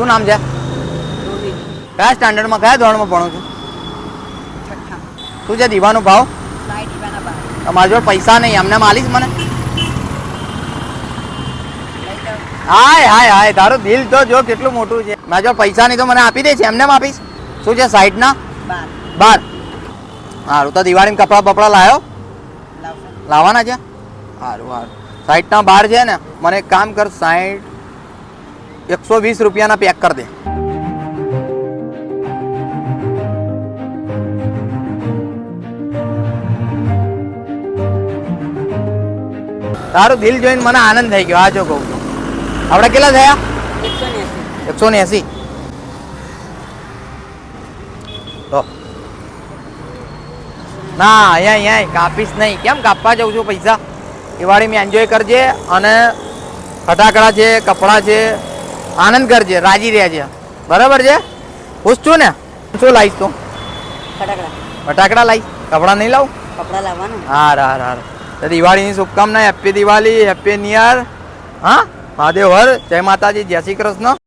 શું નામ છે? કયા સ્ટાન્ડર્ડમાં કયા ધોરણમાં ભણો છો? શું છે દીવાનો ભાવ? તમારી જોડે પૈસા નહીં, અમને માલીશ મને? હાય હાય હાય, તારું દિલ તો જો કેટલું મોટું છે. મારી જોડે પૈસા નહીં તો મને આપી દે છે, એમને આપીશ? શું છે 60 ના 12? સારું, તો દિવાળીમાં કપડા બપડા લાવ્યો? લાવવાના છે? સારું સારું, 60 ના 12 છે ને, મને એક કામ કર, 60 120 રૂપિયાના પેક કરી દે. તારું દિલ જોઈને મને આનંદ થઈ ગયો. આ જો કહું છું, આપણે કેટલા થયા? 180. તો ના, અહીંયા કાપીશ નહીં. કેમ કાપવા જાઉં છું પૈસા? દિવાળીમાં એન્જોય કરજે અને ફટાકડા છે, કપડાં છે, આનંદ કરજે, રાજી રહ્યા છે. બરાબર છે? ખુશ છું ને? શું લાવીશ તું? ફટાકડા લાવીશ, કપડાં નહીં લાવું? કપડા લાવવાના. હાર. તો દિવાળીની શુભકામના. Happy Diwali, happy new year. હા, મહાદેવ હર, જય માતાજી, જય શ્રી કૃષ્ણ.